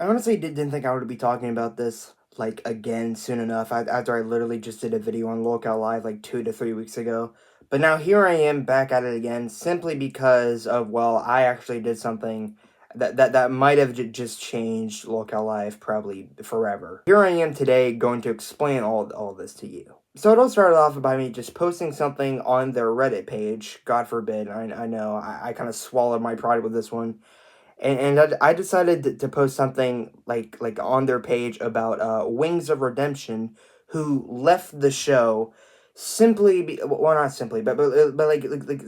I honestly didn't think I would be talking about this, like, again soon enough after I literally just did a video on Lolcowlive, like, 2 to 3 weeks ago. But now here I am back at it again, simply because of, well, I actually did something that might have just changed Lolcowlive probably forever. Here I am today going to explain all this to you. So it all started off by me just posting something on their Reddit page. God forbid, I know, I kind of swallowed my pride with this one. And I decided to post something like on their page about Wings of Redemption, who left the show well, not simply, but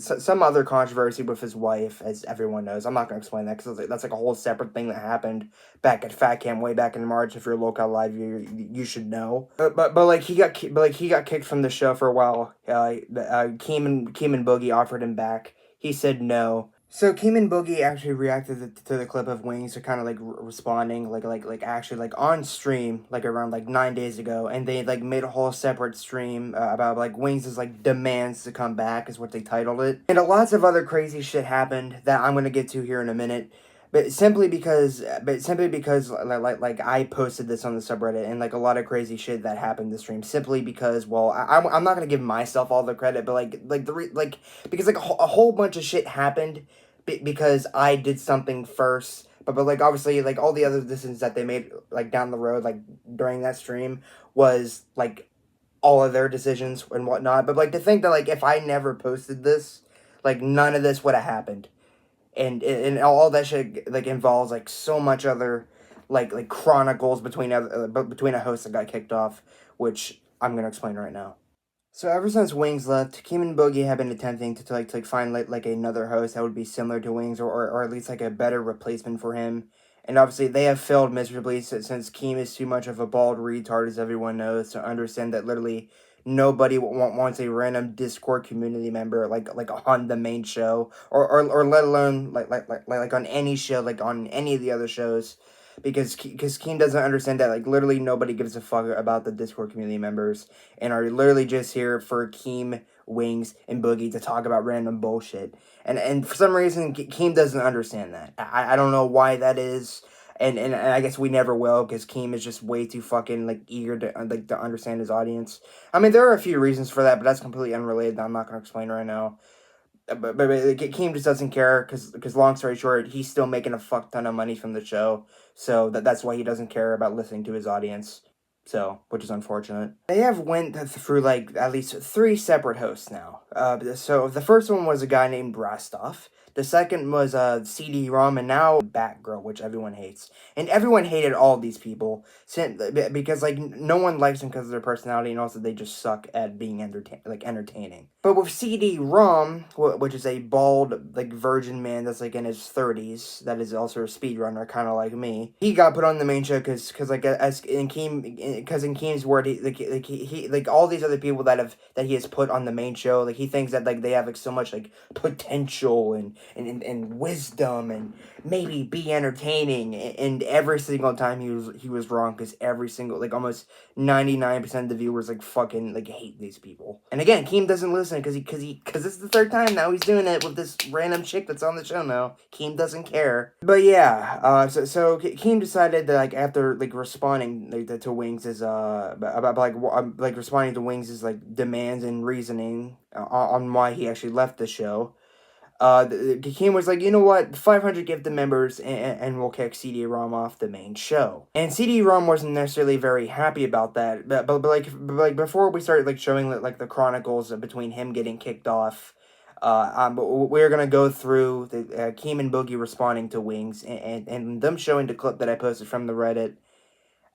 some other controversy with his wife, as everyone knows. I'm not gonna explain that because that's like a whole separate thing that happened back at Fat Camp way back in March. If you're local live, you should know. But like he got kicked from the show for a while. Keem and Boogie offered him back. He said no. So Keeman Boogie actually reacted to the clip of Wings, to kind of like responding, actually like on stream, like around like 9 days ago, and they like made a whole separate stream about like Wings' like demands to come back, is what they titled it, and lots of other crazy shit happened that I'm gonna get to here in a minute. But simply because like I posted this on the subreddit, and like a lot of crazy shit that happened this stream, simply because, well, I'm not gonna give myself all the credit, but because like a whole bunch of shit happened because I did something first. But like obviously like all the other decisions that they made like down the road, like during that stream, was like all of their decisions and whatnot. But like to think that like if I never posted this, like none of this would have happened, and all that shit like involves like so much other like chronicles between between a host that got kicked off, which I'm gonna explain right now. So ever since Wings left, Kim and Boogie have been attempting to find like another host that would be similar to Wings, or at least like a better replacement for him. And obviously they have failed miserably since Keem is too much of a bald retard, as everyone knows, to understand that literally nobody wants a random Discord community member like on the main show, or let alone like on any show, like on any of the other shows, because Keem doesn't understand that like literally nobody gives a fuck about the Discord community members, and are literally just here for Keem, Wings, and Boogie to talk about random bullshit. And for some reason, Keem doesn't understand that. I don't know why that is. And I guess we never will, because Keem is just way too fucking like eager to understand his audience. I mean, there are a few reasons for that, but that's completely unrelated that I'm not going to explain right now. But Keem just doesn't care, because long story short, he's still making a fuck ton of money from the show, so that's why he doesn't care about listening to his audience. So, which is unfortunate. They have went through like at least 3 separate hosts now. So the first one was a guy named Rostov. The second was CD-ROM, and now Batgirl, which everyone hates. And everyone hated all these people because like no one likes them because of their personality, and also they just suck at being entertaining. But with CD-ROM, which is a bald like virgin man that's like in his 30s, that is also a speedrunner, kind of like me. He got put on the main show because like as in Keem's word, he like all these other people that he has put on the main show, like he thinks that like they have like so much like potential and wisdom, and maybe be entertaining, and every single time he was wrong, because every single like almost 99% of the viewers like fucking like hate these people. And again, Keem doesn't listen because this is the third time now he's doing it with this random chick that's on the show now. Keem doesn't care. But yeah, so Keem decided that like after like responding like to Wings' about like responding to Wings' like demands and reasoning on why he actually left the show. Hakeem was like, you know what, 500 gifted members, and we'll kick CD-ROM off the main show. And CD-ROM wasn't necessarily very happy about that, but before we started like showing like the chronicles between him getting kicked off, we're gonna go through the Keem and Boogie responding to Wings, and them showing the clip that I posted from the Reddit,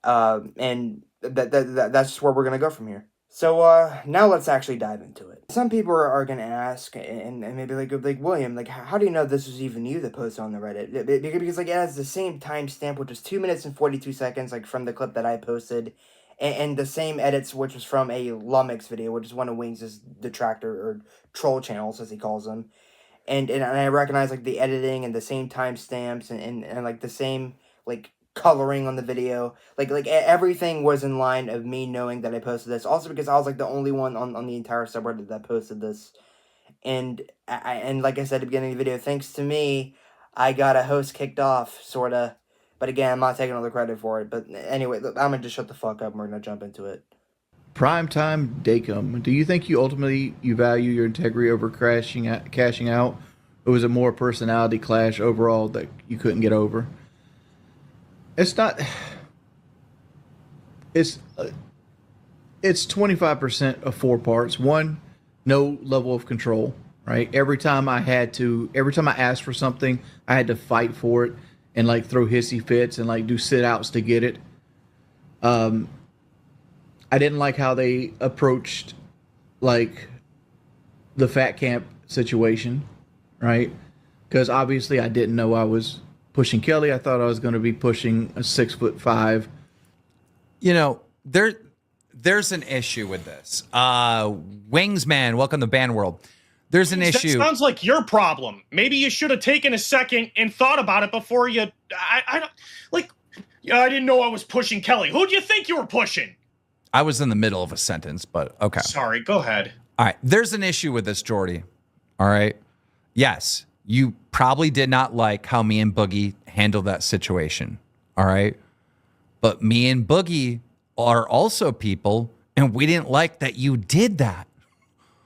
and that's just where we're gonna go from here. So now let's actually dive into it. Some people are gonna ask, and maybe like William, like how do you know this was even you that posted on the Reddit? Because like it has the same timestamp, which is 2 minutes and 42 seconds, like from the clip that I posted, and the same edits, which was from a Lumix video, which is one of Wings' detractor or troll channels, as he calls them. And I recognize like the editing and the same timestamps, and like the same like coloring on the video, everything was in line of me knowing that I posted this. Also because I was like the only one on the entire subreddit that posted this, and like I said at the beginning of the video, thanks to me, I got a host kicked off, sorta. But again, I'm not taking all the credit for it. But anyway, I'm gonna just shut the fuck up and we're gonna jump into it. Primetime Dacum. Do you think you ultimately you value your integrity over cashing out, or was it more a personality clash overall that you couldn't get over? It's not. It's 25% of four parts. One, no level of control. Right. Every time I asked for something, I had to fight for it and like throw hissy fits and like do sit outs to get it. Um, I didn't like how they approached like the fat camp situation, right? Because obviously I didn't know I was pushing Kelly. I thought I was going to be pushing a 6'5". You know, there's an issue with this. Wings man, welcome to Band World. There's an issue. That sounds like your problem. Maybe you should have taken a second and thought about it before you. I don't like. Yeah, I didn't know I was pushing Kelly. Who do you think you were pushing? I was in the middle of a sentence, but okay. Sorry, go ahead. All right. There's an issue with this, Jordy. All right. Yes, you probably did not like how me and Boogie handled that situation. All right. But me and Boogie are also people, and we didn't like that you did that.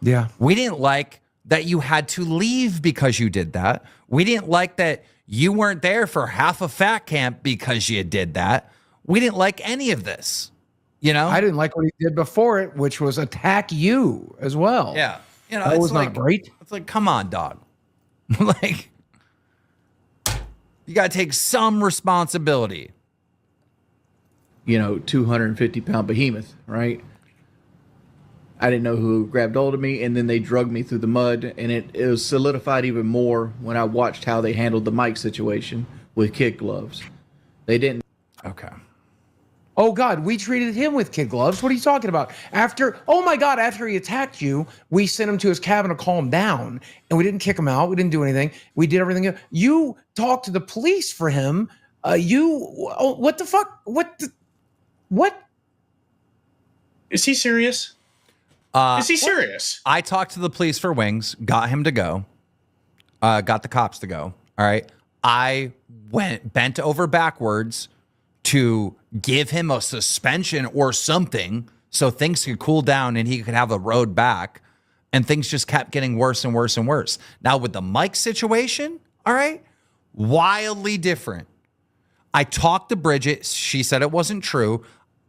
Yeah. We didn't like that you had to leave because you did that. We didn't like that you weren't there for half a fat camp because you did that. We didn't like any of this. You know, I didn't like what he did before it, which was attack you as well. Yeah. You know, that was like, not great. It's like, come on, dog. Like, you got to take some responsibility. 250-pound behemoth, right? I didn't know who grabbed hold of me, and then they drugged me through the mud, and it was solidified even more when I watched how they handled the mic situation with kid gloves. They didn't. Okay. Oh God, we treated him with kid gloves. What are you talking about? After he attacked you, we sent him to his cabin to calm down, and we didn't kick him out. We didn't do anything. We did everything. You talked to the police for him. What the fuck? What? Is he serious? Is he serious? I talked to the police for Wings, got him to go, got the cops to go. All right. I bent over backwards to give him a suspension or something so things could cool down and he could have a road back. And things just kept getting worse and worse and worse. Now with the Mike situation, all right, wildly different. I talked to Bridget. She said it wasn't true.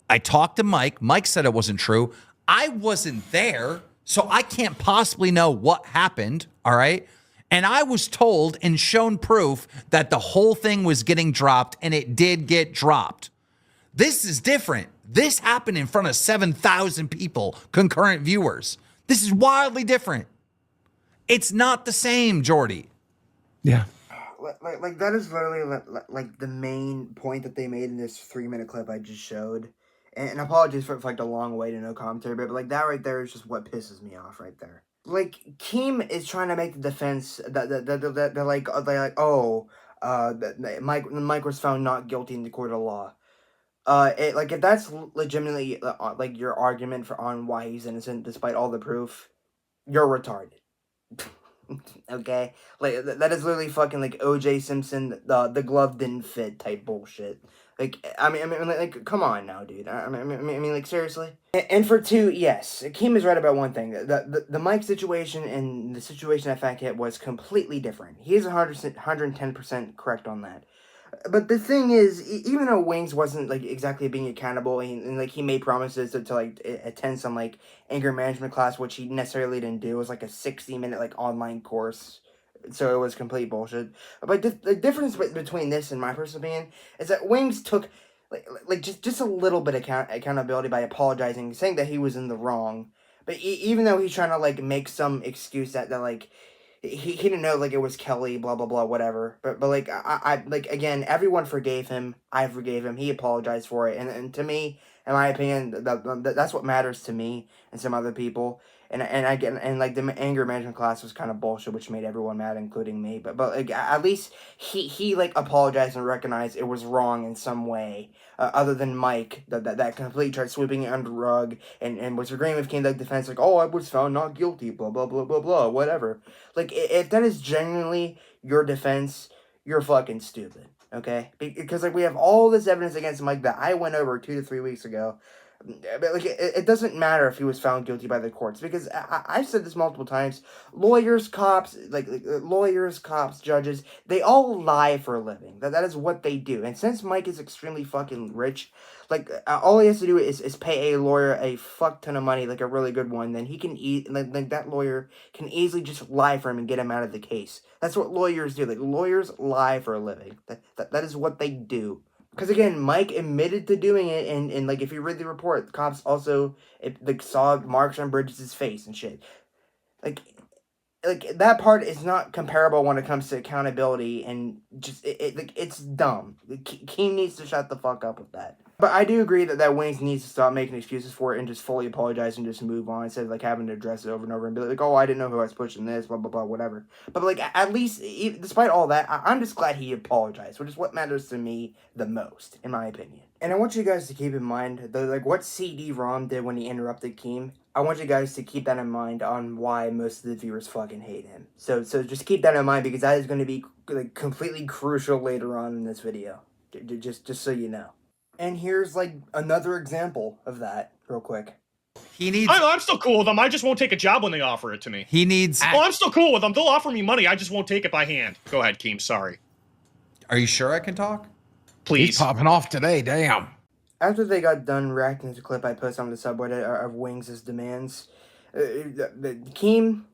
I talked to Mike. Mike said it wasn't true. I wasn't there, so I can't possibly know what happened, all right? And I was told and shown proof that the whole thing was getting dropped, and it did get dropped. This is different. This happened in front of 7,000 people, concurrent viewers. This is wildly different. It's not the same, Jordy. Yeah. Like that is literally like the main point that they made in this 3-minute clip I just showed. And apologies for like the long way to no commentary, but like that right there is just what pisses me off right there. Like Keem is trying to make the defense that they're like Mike was found not guilty in the court of law. If that's legitimately like your argument on why he's innocent despite all the proof, you're retarded. Okay, like that is literally fucking like O.J. Simpson, the glove didn't fit type bullshit. Like I mean, like come on now, dude. I mean, like seriously. And for two, yes, Keem is right about one thing. The Mike situation and the situation at Fat Cat was completely different. He is 110% correct on that. But the thing is, even though Wings wasn't like exactly being accountable, and like he made promises to like attend some like anger management class, which he necessarily didn't do. It was like a 60-minute like online course, so it was complete bullshit. But the difference between this and my personal opinion is that Wings took like just a little bit of accountability by apologizing, saying that he was in the wrong. But even though he's trying to like make some excuse that like. He didn't know like it was Kelly, blah blah blah, whatever. But like I like again, everyone forgave him. I forgave him. He apologized for it, and to me, in my opinion, that's what matters to me and some other people. And I get and like the anger management class was kind of bullshit, which made everyone mad, including me. But like at least he like apologized and recognized it was wrong in some way. Other than Mike, that completely tried sweeping it under the rug and was agreeing with King like defense, like, oh, I was found not guilty, blah blah blah blah blah, whatever. Like if that is genuinely your defense, you're fucking stupid. Okay, because like we have all this evidence against Mike that I went over 2 to 3 weeks ago. But like it doesn't matter if he was found guilty by the courts, because I've said this multiple times. Lawyers, cops, lawyers, cops, judges, they all lie for a living. That is what they do. And since Mike is extremely fucking rich, like all he has to do is pay a lawyer a fuck ton of money, like a really good one. Then he can like that lawyer can easily just lie for him and get him out of the case. That's what lawyers do. Like lawyers lie for a living. That is what they do. Because again, Mike admitted to doing it, and like if you read the report, the cops also saw marks on Bridges' face and shit. Like that part is not comparable when it comes to accountability, and just it's dumb. Keem needs to shut the fuck up with that. But I do agree that Wings needs to stop making excuses for it and just fully apologize and just move on instead of like having to address it over and over and be like, oh, I didn't know who I was pushing this, blah blah blah, whatever. But like at least, despite all that, I'm just glad he apologized, which is what matters to me the most, in my opinion. And I want you guys to keep in mind like what CD-ROM did when he interrupted Keem. I want you guys to keep that in mind on why most of the viewers fucking hate him. So just keep that in mind, because that is going to be like completely crucial later on in this video. Just so you know. And here's like another example of that, real quick. He needs. I'm still cool with them. I just won't take a job when they offer it to me. He needs. I'm still cool with them. They'll offer me money. I just won't take it by hand. Go ahead, Keem. Sorry. Are you sure I can talk? Please. He's popping off today. Damn. After they got done reacting to the clip I posted on the subreddit of Wings' demands, Keem,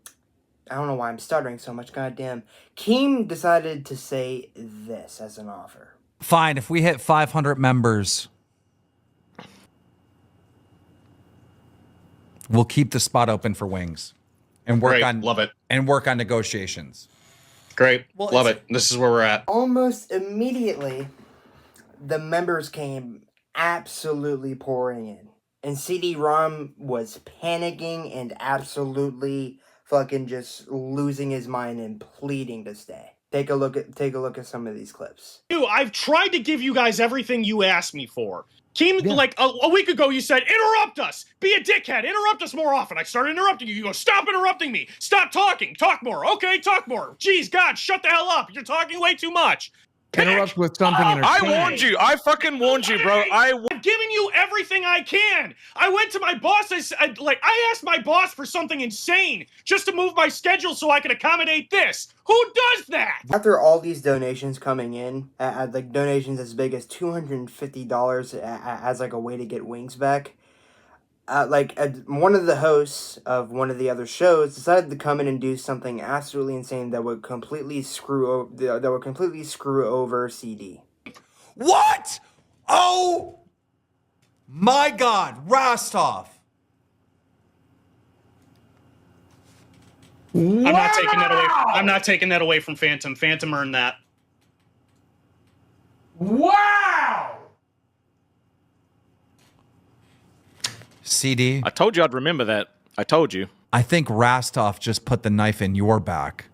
I don't know why I'm stuttering so much, goddamn. Keem decided to say this as an offer. Fine, if we hit 500 members, we'll keep the spot open for Wings and work Great. Love it. and work on negotiations. Great. Well, Love it. This is where we're at. Almost immediately, the members came absolutely pouring in. And CD-ROM was panicking and absolutely fucking just losing his mind and pleading to stay. Take a look at some of these clips. Dude, I've tried to give you guys everything you asked me for. Keem, like a week ago, you said, interrupt us. Be a dickhead. Interrupt us more often. I started interrupting you. You go, stop interrupting me. Stop talking. Talk more. Okay, talk more. Jeez, God, shut the hell up. You're talking way too much. Interrupt with something entertaining. I warned you. I fucking warned you, bro. I'm giving you everything I can. I went to my boss. I asked my boss for something insane just to move my schedule so I could accommodate this. Who does that? After all these donations coming in, at like donations as big as $250 as like a way to get Wings back, one of the hosts of one of the other shows decided to come in and do something absolutely insane that would completely screw over CD. What? Oh my God, Rostov. I'm not taking that away. I'm not taking that away from Phantom. Phantom earned that. Wow! CD, I told you I'd remember that. I told you. I think Rostov just put the knife in your back.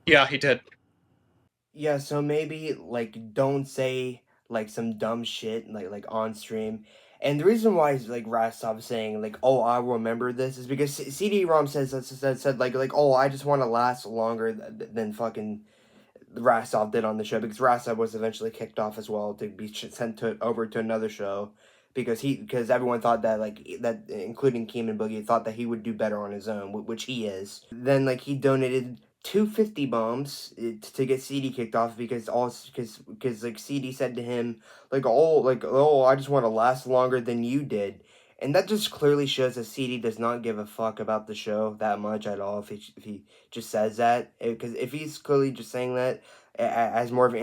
Yeah, he did. Yeah, so maybe like don't say like some dumb shit like on stream. And the reason why like Rostov saying like, oh, I remember this is because CD-ROM said like oh, I just want to last longer than fucking Rostov did on the show, because Rostov was eventually kicked off as well to be sent over to another show because everyone thought that that, including Keem and Boogie, thought that he would do better on his own, which he is. Then like he donated 250 bombs to get CD kicked off because like CD said to him oh, I just want to last longer than you did. And that just clearly shows that CD does not give a fuck about the show that much at all if he just says that. Because if he's clearly just saying that as more of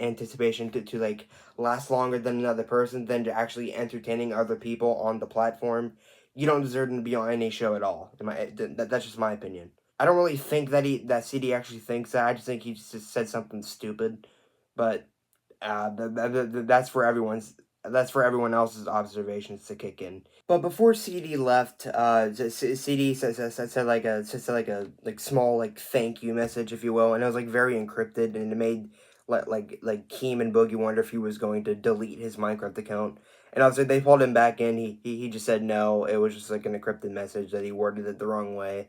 anticipation to like last longer than another person than to actually entertaining other people on the platform, you don't deserve to be on any show at all. That's just my opinion. I don't really think that CD actually thinks that. I just think he just said something stupid. But that's for everyone else's observations to kick in. But before CD left, CD said like a small like thank you message, if you will, and it was like very encrypted, and it made like Keem and Boogie wonder if he was going to delete his Minecraft account. And obviously they pulled him back in. He just said no. It was just like an encrypted message that he worded it the wrong way.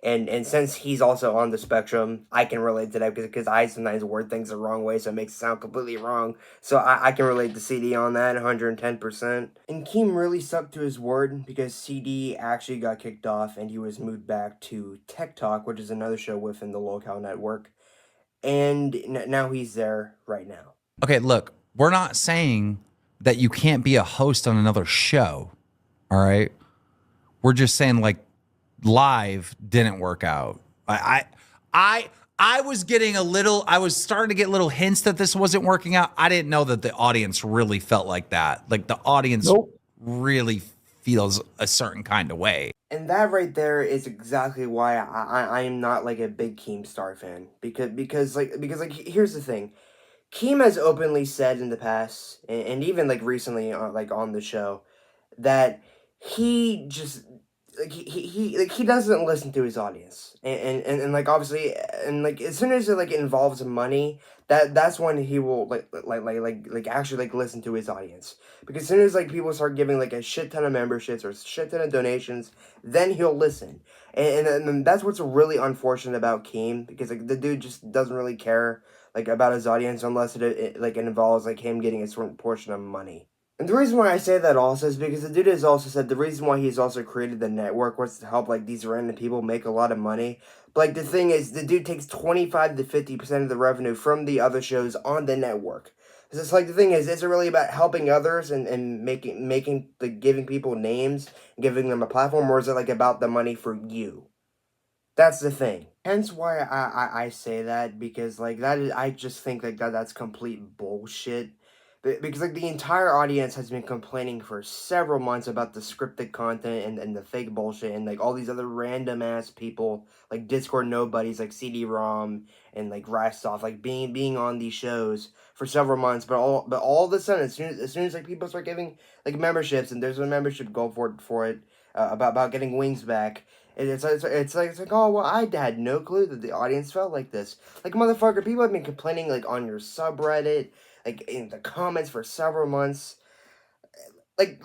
And since he's also on the spectrum, I can relate to that because I sometimes word things the wrong way, so it makes it sound completely wrong. So I can relate to CD on that 110%. And Keem really stuck to his word because CD actually got kicked off and he was moved back to Tech Talk, which is another show within the Lolcow network. And now he's there right now. Okay, look, we're not saying that you can't be a host on another show. All right. We're just saying like live didn't work out. I was getting I was starting to get little hints that this wasn't working out. I didn't know that the audience really felt like that. Like the audience really feels a certain kind of way. And that right there is exactly why I am not like a big Keemstar fan because here's the thing. Keem has openly said in the past and even like recently like on the show that he just like he doesn't listen to his audience and like obviously and like as soon as it like involves money that's when he will actually like listen to his audience because as soon as like people start giving like a shit ton of memberships or shit ton of donations then he'll listen and that's what's really unfortunate about Keem because like the dude just doesn't really care like about his audience unless it involves like him getting a certain portion of money. And the reason why I say that also is because the dude has also said the reason why he's also created the network was to help like these random people make a lot of money. But like the thing is, the dude takes 25 to 50% of the revenue from the other shows on the network. So it's like the thing is it really about helping others and making like giving people names, giving them a platform, or is it like about the money for you? That's the thing. Hence why I say that because like that is I just think like that's complete bullshit. Because like the entire audience has been complaining for several months about the scripted content and the fake bullshit and like all these other random ass people like Discord nobodies like CD-ROM and like Rastoff like being on these shows for several months, but all of a sudden as soon as like people start giving like memberships and there's a membership goal for it about getting wings back. It's like oh well I had no clue that the audience felt like this. Like motherfucker, people have been complaining like on your subreddit, like in the comments for several months. Like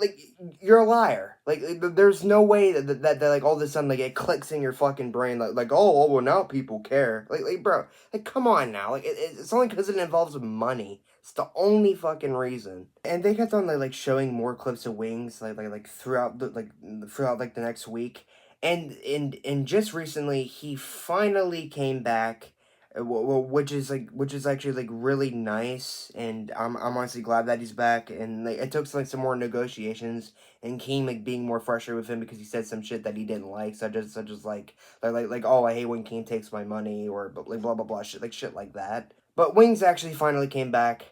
you're a liar. There's no way that like all of a sudden like it clicks in your fucking brain like oh well now people care. Like bro, like come on now. Like it's only because it involves money. It's the only fucking reason. And they kept on like showing more clips of wings throughout the next week. And just recently he finally came back, which is actually like really nice, and I'm honestly glad that he's back. And like it took some more negotiations and Keem like being more frustrated with him because he said some shit that he didn't like, such as like oh I hate when Keem takes my money or like blah blah blah shit like that. But Wings actually finally came back,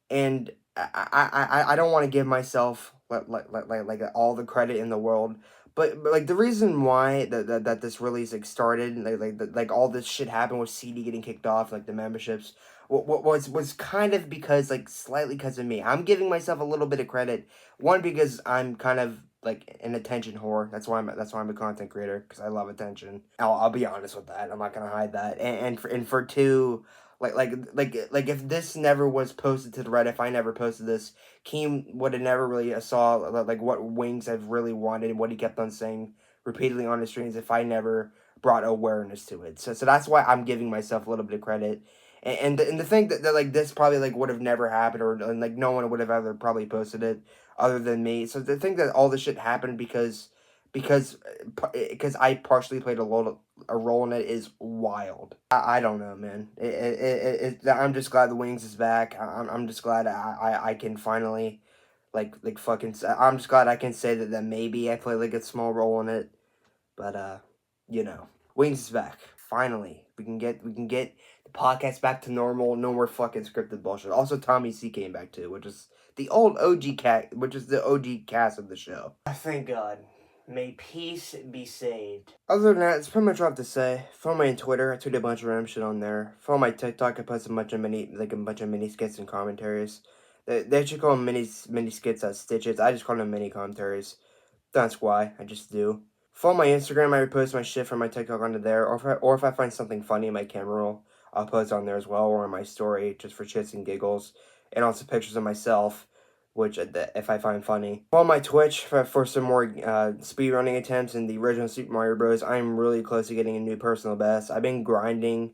and I don't want to give myself like all the credit in the world, but like the reason why that this release like started and like all this shit happened with CD getting kicked off like the memberships what was kind of because like slightly because of me. I'm giving myself a little bit of credit, one because I'm kind of like an attention whore. That's why I'm a content creator, because I love attention. I'll be honest with that. I'm not gonna hide that. And for two, like if this never was posted to the Reddit, if I never posted this, Keem would have never really saw like what Wings have really wanted and what he kept on saying repeatedly on his streams if I never brought awareness to it. So that's why I'm giving myself a little bit of credit. And the thing that like this probably like would have never happened, or and, like no one would have ever probably posted it other than me. So the thing that all this shit happened because I partially played a role in it is wild. I don't know, man. I'm just glad the Wings is back. I'm just glad I can finally like fucking. I'm just glad I can say that maybe I played like a small role in it, but Wings is back. Finally, we can get the podcast back to normal. No more fucking scripted bullshit. Also, Tommy C came back too, which is the old OG cat, which is the OG cast of the show. Thank God. May peace be saved. Other than that, it's pretty much all I have to say. Follow me on Twitter. I tweet a bunch of random shit on there. Follow my TikTok. I post a bunch of mini skits and commentaries. They should call them mini skits as stitches. I just call them mini commentaries. That's why. I just do. Follow my Instagram. I repost my shit from my TikTok onto there. Or if I find something funny in my camera roll, I'll post on there as well, or on my story, just for shits and giggles. And also pictures of myself which if I find funny. On my Twitch for some more speedrunning attempts in the original Super Mario Bros. I'm really close to getting a new personal best. I've been grinding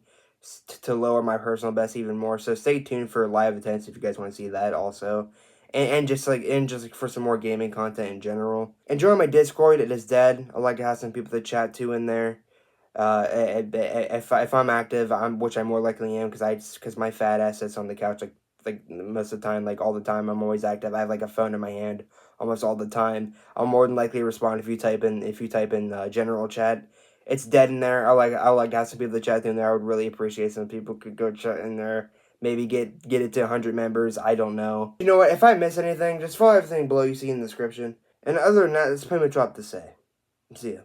to lower my personal best even more, so stay tuned for live attempts if you guys want to see that also. And just like for some more gaming content in general. Enjoy my Discord. It is dead. I like to have some people to chat to in there. If I'm active, which I more likely am, because my fat ass sits on the couch like most of the time, like all the time. I'm always active. I have like a phone in my hand almost all the time. I'm more than likely to respond if you type in general chat. It's dead in there. I like to have some people to chat in there. I would really appreciate some people could go chat in there. Maybe get it to 100 members. I don't know. You know what? If I miss anything, just follow everything below you see in the description. And other than that, that's pretty much all I have to say. See ya.